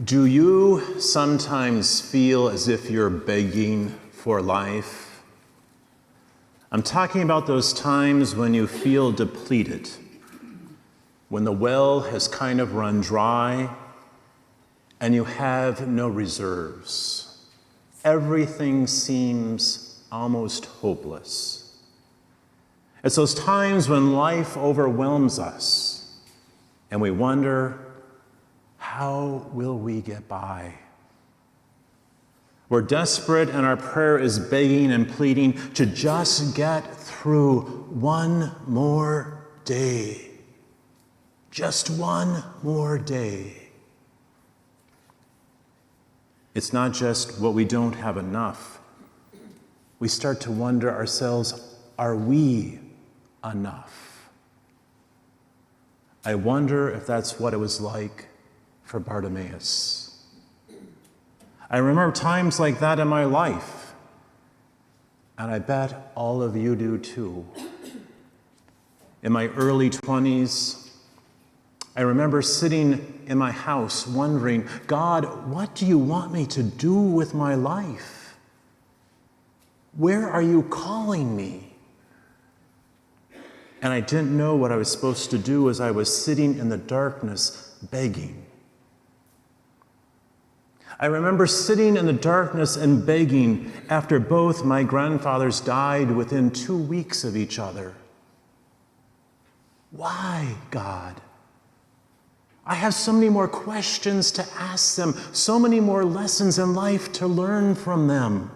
Do you sometimes feel as if you're begging for life? I'm talking about those times when you feel depleted, when the well has kind of run dry and you have no reserves. Everything seems almost hopeless. It's those times when life overwhelms us and we wonder, how will we get by? We're desperate and our prayer is begging and pleading to just get through one more day. Just one more day. It's not just what we don't have enough. We start to wonder ourselves, are we enough? I wonder if that's what it was like for Bartimaeus. I remember times like that in my life, and I bet all of you do too. In my early 20s, I remember sitting in my house wondering, God, what do you want me to do with my life? Where are you calling me? And I didn't know what I was supposed to do as I was sitting in the darkness begging. I remember sitting in the darkness and begging after both my grandfathers died within 2 weeks of each other. Why, God? I have so many more questions to ask them, so many more lessons in life to learn from them.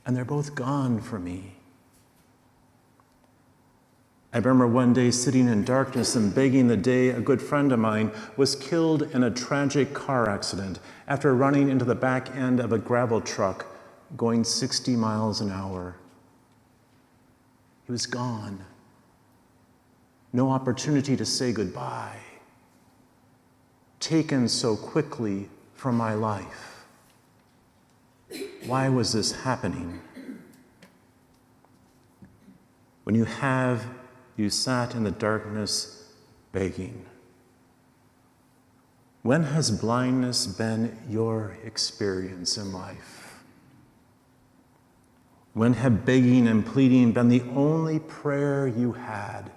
And they're both gone from me. I remember one day sitting in darkness and begging the day a good friend of mine was killed in a tragic car accident after running into the back end of a gravel truck going 60 miles an hour. He was gone. No opportunity to say goodbye. Taken so quickly from my life. Why was this happening? When you sat in the darkness begging. When has blindness been your experience in life? When have begging and pleading been the only prayer you had?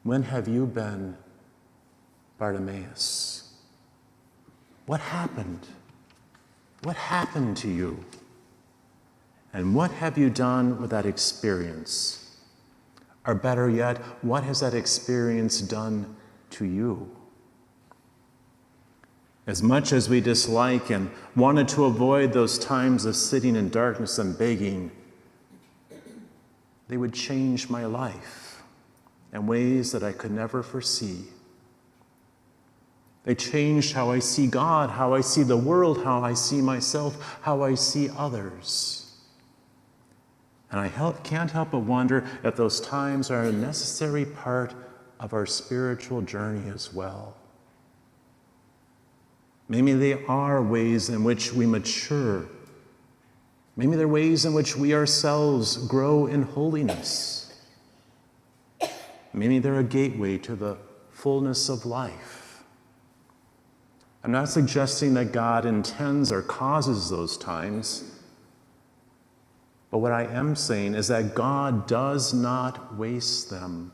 When have you been Bartimaeus? What happened? What happened to you? And what have you done with that experience? Or better yet, what has that experience done to you? As much as we dislike and wanted to avoid those times of sitting in darkness and begging, they would change my life in ways that I could never foresee. They changed how I see God, how I see the world, how I see myself, how I see others. And I can't help but wonder if those times are a necessary part of our spiritual journey as well. Maybe they are ways in which we mature. Maybe they're ways in which we ourselves grow in holiness. Maybe they're a gateway to the fullness of life. I'm not suggesting that God intends or causes those times. But what I am saying is that God does not waste them.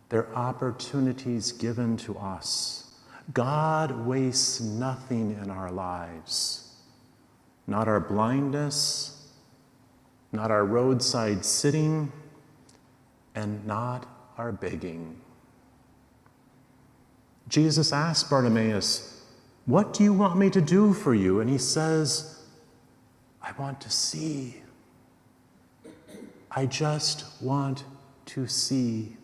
They're opportunities given to us. God wastes nothing in our lives. Not our blindness, not our roadside sitting, and not our begging. Jesus asked Bartimaeus, "What do you want me to do for you?" And he says, I want to see. I just want to see.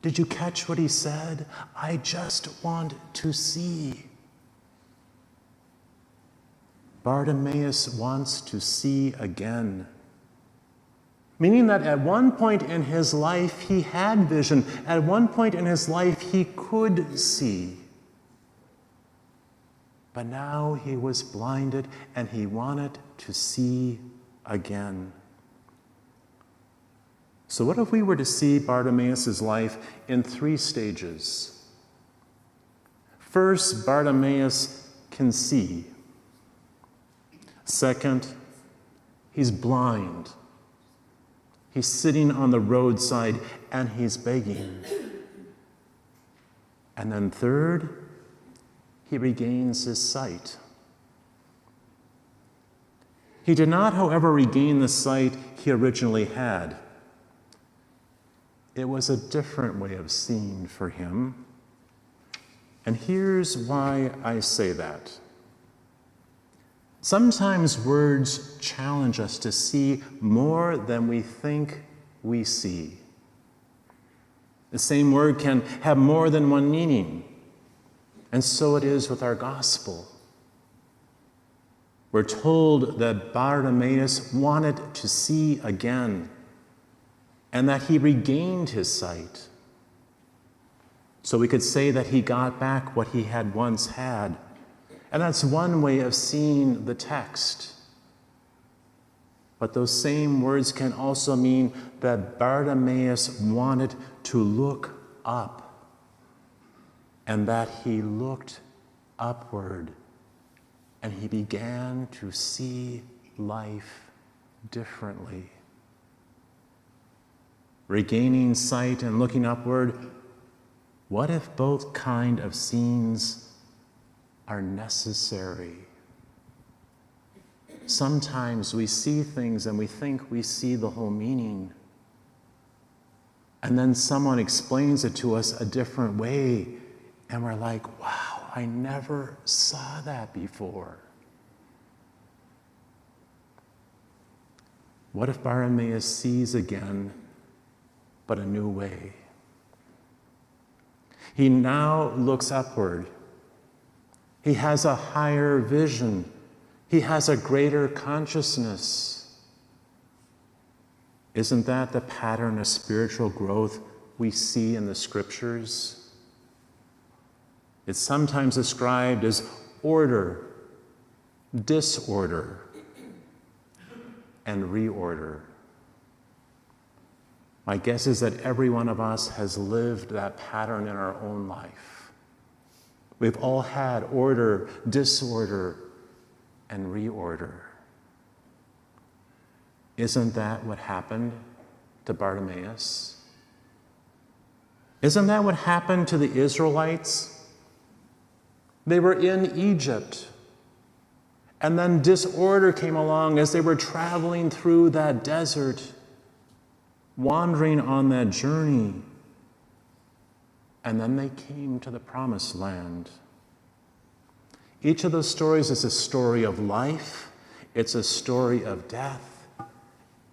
Did you catch what he said? I just want to see. Bartimaeus wants to see again. Meaning that at one point in his life, he had vision. At one point in his life, he could see. But now he was blinded and he wanted to see again. So what if we were to see Bartimaeus' life in 3 stages? First, Bartimaeus can see. Second, he's blind. He's sitting on the roadside and he's begging. And then third, he regains his sight. He did not, however, regain the sight he originally had. It was a different way of seeing for him. And here's why I say that. Sometimes words challenge us to see more than we think we see. The same word can have more than one meaning. And so it is with our gospel. We're told that Bartimaeus wanted to see again and that he regained his sight. So we could say that he got back what he had once had. And that's one way of seeing the text. But those same words can also mean that Bartimaeus wanted to look up and that he looked upward and he began to see life differently. Regaining sight and looking upward, what if both kind of scenes are necessary? Sometimes we see things and we think we see the whole meaning. And then someone explains it to us a different way, and we're like, wow, I never saw that before. What if Bartimaeus sees again, but a new way? He now looks upward. He has a higher vision. He has a greater consciousness. Isn't that the pattern of spiritual growth we see in the scriptures? It's sometimes described as order, disorder, and reorder. My guess is that every one of us has lived that pattern in our own life. We've all had order, disorder, and reorder. Isn't that what happened to Bartimaeus? Isn't that what happened to the Israelites? They were in Egypt, and then disorder came along as they were traveling through that desert, wandering on that journey, and then they came to the promised land. Each of those stories is a story of life, it's a story of death,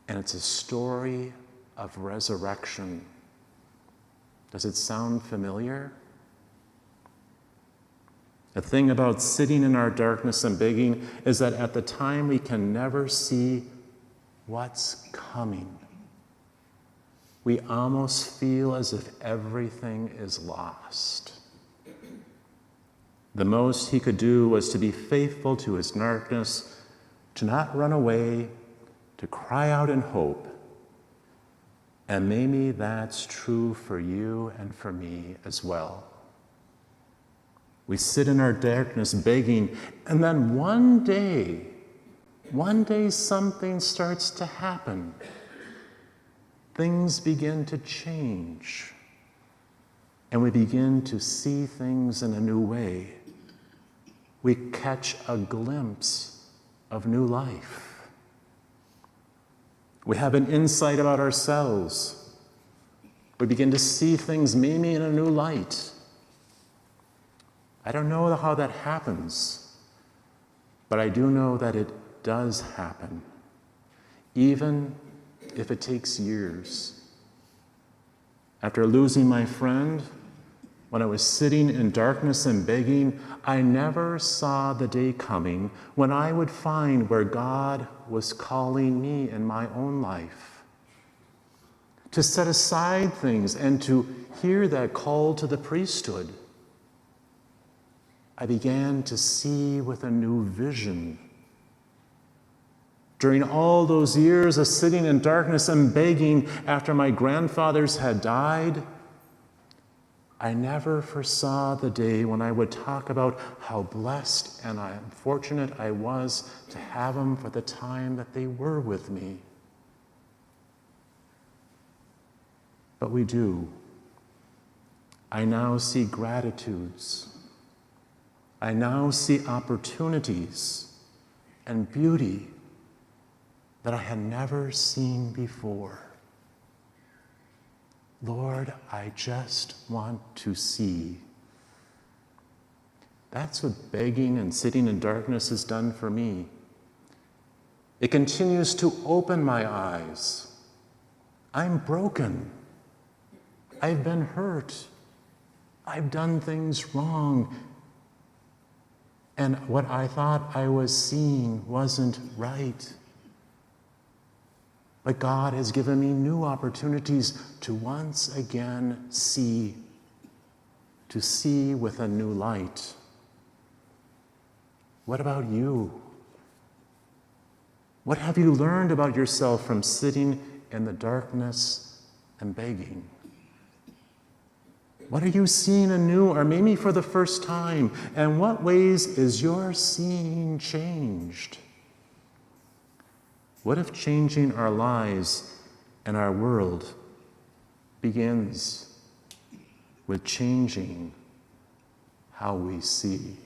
and it's a story of resurrection. Does it sound familiar? The thing about sitting in our darkness and begging is that at the time we can never see what's coming. We almost feel as if everything is lost. The most he could do was to be faithful to his darkness, to not run away, to cry out in hope. And maybe that's true for you and for me as well. We sit in our darkness begging, and then one day something starts to happen. Things begin to change, and we begin to see things in a new way. We catch a glimpse of new life. We have an insight about ourselves. We begin to see things maybe in a new light. I don't know how that happens, but I do know that it does happen, even if it takes years. After losing my friend, when I was sitting in darkness and begging, I never saw the day coming when I would find where God was calling me in my own life, to set aside things and to hear that call to the priesthood. I began to see with a new vision, During all those years of sitting in darkness and begging after my grandfathers had died, I never foresaw the day when I would talk about how blessed and fortunate I was to have them for the time that they were with me. But we do. I now see gratitudes. I now see opportunities and beauty that I had never seen before. Lord, I just want to see. That's what begging and sitting in darkness has done for me. It continues to open my eyes. I'm broken. I've been hurt. I've done things wrong. And what I thought I was seeing wasn't right. But God has given me new opportunities to once again see, to see with a new light. What about you? What have you learned about yourself from sitting in the darkness and begging? What are you seeing anew, or maybe for the first time? And what ways is your seeing changed? What if changing our lives and our world begins with changing how we see?